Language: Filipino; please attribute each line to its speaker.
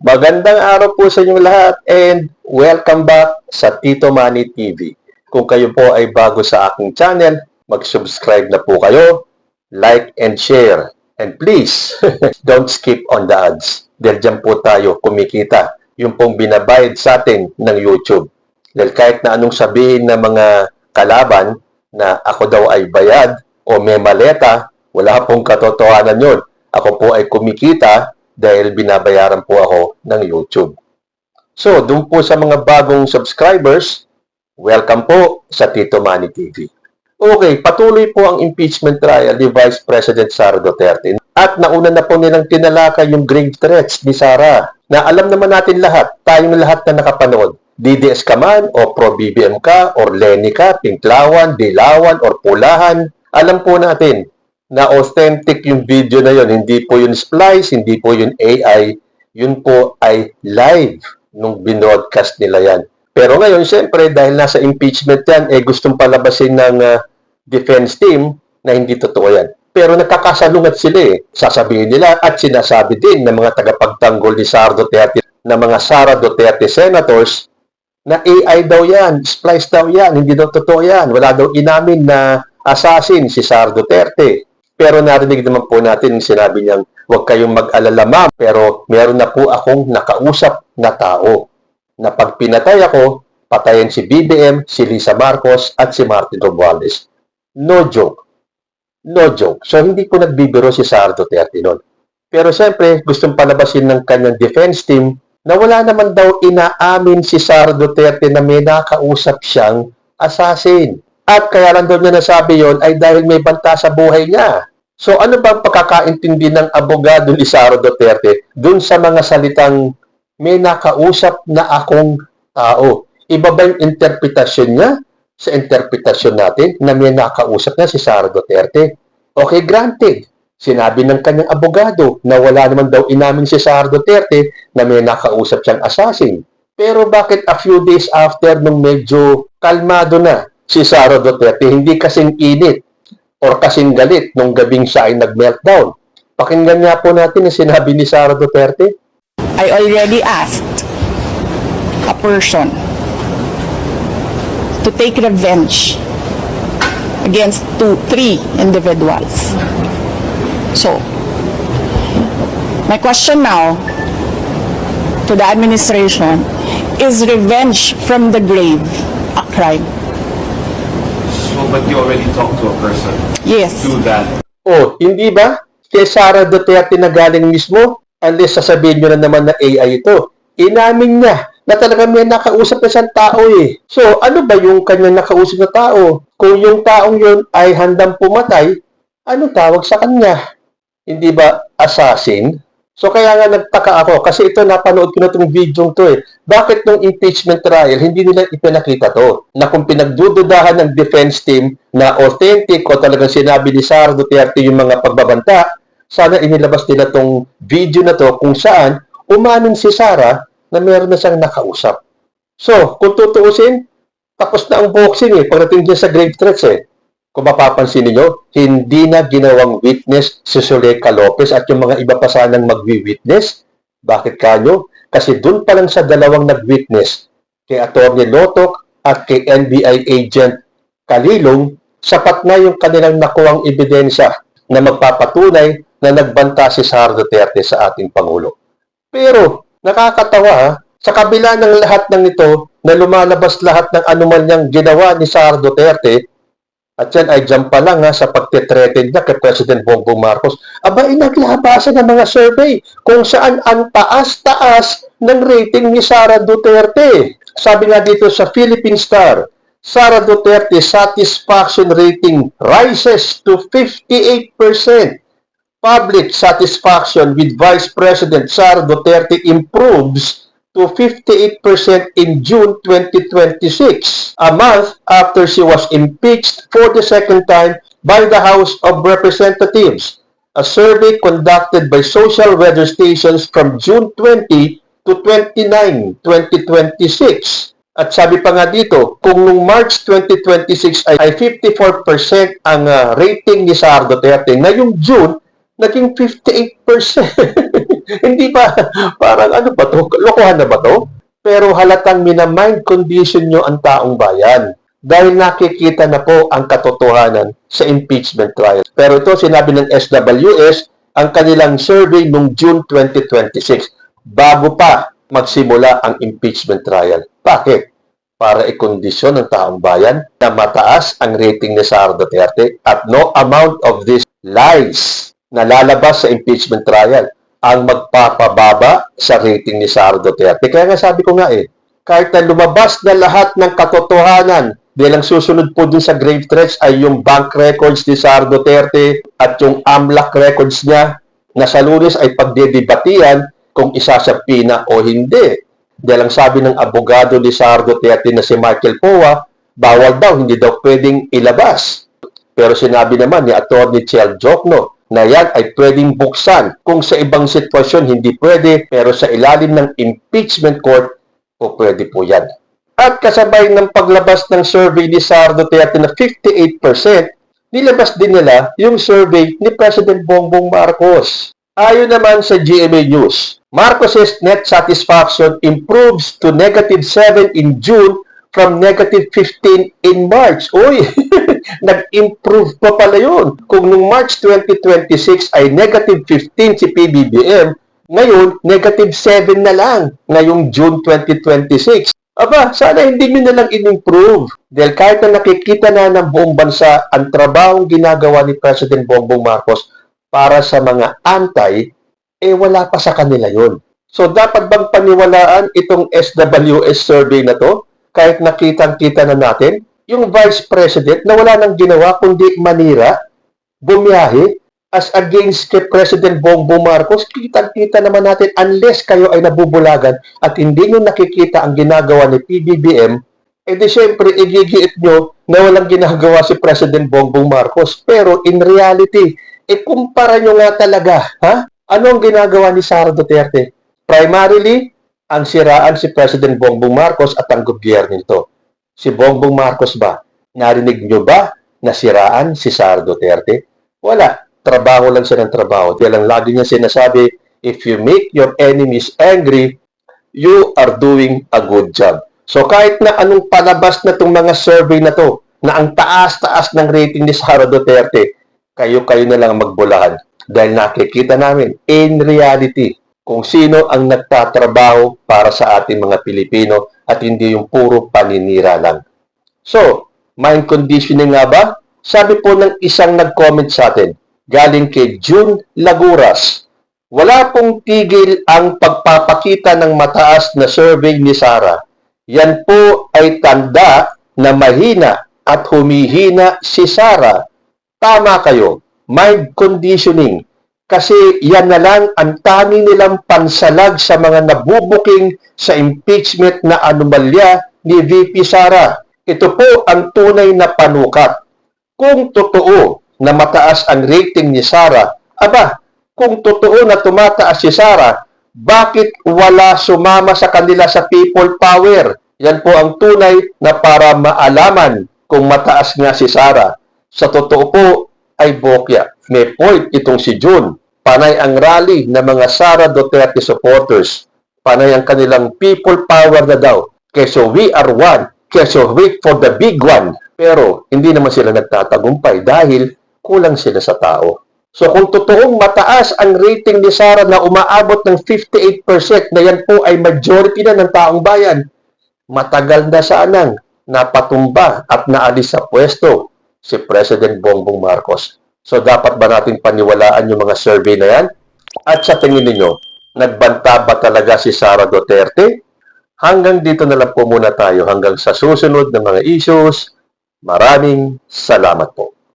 Speaker 1: Magandang araw po sa inyong lahat and welcome back sa Tito Manny TV. Kung kayo po ay bago sa aking channel, mag-subscribe na po kayo, like and share. And please, don't skip on the ads. Dahil dyan po tayo kumikita. Yung pong binabayad sa atin ng YouTube. Dahil kahit na anong sabihin ng mga kalaban na ako daw ay bayad o may maleta, wala pong katotohanan yun. Ako po ay kumikita dahil binabayaran po ako ng YouTube. So, doon po sa mga bagong subscribers, welcome po sa Tito Manny TV. Okay, patuloy po ang impeachment trial ni Vice President Sara Duterte. At nauna na po nilang tinalakay yung grave threats ni Sara na alam naman natin lahat, tayong lahat na nakapanood. DDS ka man o pro-BBM ka or Lenny ka, Pinklawan, Dilawan or Pulahan, alam po natin na authentic yung video na yon. Hindi po yung splice, hindi po yung AI, yun po ay live nung binroadcast nila yan. Pero ngayon, siyempre, dahil nasa impeachment yan, gustong palabasin ng defense team na hindi totoo yan. Pero nagkakasalungat sila Sasabihin nila at sinasabi din ng mga tagapagtanggol ni Sara Duterte, na mga Sara Duterte senators, na AI daw yan, splice daw yan, hindi daw totoo yan. Wala daw inamin na assassin si Sara Duterte. Pero narinig naman po natin sinabi niyang, huwag kayong mag-alala ma'am, pero meron na po akong nakausap na tao na pag pinatay ako, patayin si BBM, si Lisa Marcos, at si Martin Romualdez. No joke. No joke. So, hindi po nagbibiro si Sara Duterte noon. Pero siyempre, gustong palabasin ng kanyang defense team na wala naman daw inaamin si Sara Duterte na may nakausap siyang assassin. At kaya lang doon niya nasabi yon ay dahil may banta sa buhay niya. So ano ba ang pagkakaintindi ng abogado ni Sara Duterte dun sa mga salitang may nakausap na akong tao? Iba ba yung interpretasyon niya sa interpretasyon natin na may nakausap na si Sara Duterte? Okay, granted. Sinabi ng kanyang abogado na wala naman daw inamin si Sara Duterte na may nakausap siyang assassin. Pero bakit a few days after nung medyo kalmado na si Sara Duterte, hindi kasing init or kasing galit nung gabing siya ay nag-meltdown? Pakinggan nga po natin ang sinabi ni Sara Duterte.
Speaker 2: I already asked a person to take revenge against three individuals. So, my question now to the administration, is revenge from the grave a crime?
Speaker 3: So, but you already talked to a person.
Speaker 2: Yes.
Speaker 3: Do that.
Speaker 1: Oh, hindi ba? Kay Sara Duterte na galing mismo, unless sasabihin nyo na naman na AI ito. Inamin niya na talagang may nakausap na siyang tao So, ano ba yung kanyang nakausap na tao? Kung yung taong yun ay handang pumatay, ano tawag sa kanya? Hindi ba assassin? So, kaya nga nagtaka ako kasi ito napanood ko na itong video to Bakit nung impeachment trial, hindi nila ipinakita to? Na kung pinagdududahan ng defense team na authentic o talagang sinabi ni Sara Duterte yung mga pagbabanta, sana inilabas nila tong video na to kung saan umamin si Sara na meron na siyang nakausap. So, kung tutuusin, tapos na ang boxing pagdating dyan sa grave threats Kung mapapansin niyo, hindi na ginawang witness si Zuleika Lopez at yung mga iba pa sanang magwi-witness. Bakit kanyo? Kasi dun pa lang sa dalawang nag-witness, kay Atty. Lotoc at kay NBI agent Kalilong, sapat na yung kanilang nakuwang ebidensya na magpapatunay na nagbanta si Sara Duterte sa ating Pangulo. Pero, nakakatawa sa kabila ng lahat ng ito na lumalabas lahat ng anomanyang ginawa ni Sara Duterte, at yan ay dyan pa lang sa pagtitreten niya kay President Bongbong Marcos, naglabasan ng mga survey kung saan ang taas-taas ng rating ni Sara Duterte. Sabi nga dito sa Philippine Star, Sara Duterte satisfaction rating rises to 58%. Public satisfaction with Vice President Sara Duterte improves to 58% in June 2026, a month after she was impeached for the second time by the House of Representatives. A survey conducted by social weather stations from June 20 to 29, 2026. At sabi pa nga dito, kung noong March 2026 ay 54% ang rating ni Sara Duterte, ngayong June, naging 58%. Hindi ba, parang ano ba to? Lokohan na ba to? Pero halatang minamind condition nyo ang taong bayan dahil nakikita na po ang katotohanan sa impeachment trial. Pero ito sinabi ng SWS, ang kanilang survey noong June 2026, bago pa magsimula ang impeachment trial. Bakit? Para ikondisyon ng taong bayan na mataas ang rating ni Sara Duterte at no amount of these lies na lalabas sa impeachment trial ang magpapababa sa rating ni Sara Duterte. Kaya nga sabi ko nga kahit na lumabas na lahat ng katotohanan, bilang susunod po dun sa grave threats ay yung bank records ni Sara Duterte at yung AMLAC records niya na sa Lunes ay pagdedebatihan kung isasapina o hindi. Dahil ang sabi ng abogado ni Sara Duterte na si Michael Poa, bawal daw, hindi daw pwedeng ilabas. Pero sinabi naman ni Atty. Chel Jokno na yan ay pwedeng buksan kung sa ibang sitwasyon hindi pwede, pero sa ilalim ng impeachment court, po pwede po yan. At kasabay ng paglabas ng survey ni Sara Duterte na 58%, nilabas din nila yung survey ni President Bongbong Marcos. Ayon naman sa GMA News, Marcos's net satisfaction improves to -7 in June from -15 in March. Uy, nag-improve pa pala yun. Kung nung March 2026 ay -15 si PBBM, ngayon, -7 na lang ngayong June 2026. Aba, sana hindi nyo na lang in-improve. Dahil kahit na nakikita na ng buong bansa ang trabahong ginagawa ni President Bongbong Marcos para sa mga antay, wala pa sa kanila yun. So, dapat bang paniwalaan itong SWS survey na to? Kahit nakitang-kita na natin, yung Vice President na wala nang ginawa kundi manira, bumiyahe, as against kay President Bongbong Marcos, kitang-kita naman natin unless kayo ay nabubulagan at hindi nyo nakikita ang ginagawa ni PBBM, di syempre igigiit nyo na walang ginagawa si President Bongbong Marcos. Pero in reality, kumpara nyo nga talaga, ano ang ginagawa ni Sara Duterte? Primarily, ang siraan si President Bongbong Marcos at ang gobyerno nito. Si Bongbong Marcos ba? Narinig nyo ba na siraan si Sara Duterte? Wala. Trabaho lang siya ng trabaho. Dahil ang lagi niya sinasabi, if you make your enemies angry, you are doing a good job. So kahit na anong palabas na itong mga survey na to, na ang taas-taas ng rating ni Sara Duterte, kayo-kayo na lang magbulahan. Dahil nakikita namin, in reality, kung sino ang nagtatrabaho para sa ating mga Pilipino at hindi yung puro paninira lang. So, mind conditioning nga ba? Sabi po ng isang nag-comment sa atin, galing kay June Laguras, wala pong tigil ang pagpapakita ng mataas na survey ni Sara. Yan po ay tanda na mahina at humihina si Sara. Tama kayo, mind conditioning. Kasi yan na lang ang tanging nilang pansalag sa mga nabubuking sa impeachment na anomalya ni VP Sara. Ito po ang tunay na panukat. Kung totoo na mataas ang rating ni Sara, kung totoo na tumataas si Sara, bakit wala sumama sa kanila sa people power? Yan po ang tunay na para maalaman kung mataas nga si Sara. Sa totoo po ay bokya. May point itong si June. Panay ang rally ng mga Sara Duterte supporters. Panay ang kanilang people power na daw. Keso we are one. Keso wait for the big one. Pero hindi naman sila nagtatagumpay dahil kulang sila sa tao. So kung totoong mataas ang rating ni Sara na umaabot ng 58% na yan po ay majority na ng taong bayan, matagal na sanang napatumba at naalis sa pwesto si President Bongbong Marcos. So dapat ba natin paniwalaan yung mga survey na yan? At sa tingin ninyo, nagbanta ba talaga si Sara Duterte? Hanggang dito na lang po muna tayo hanggang sa susunod na mga issues. Maraming salamat po.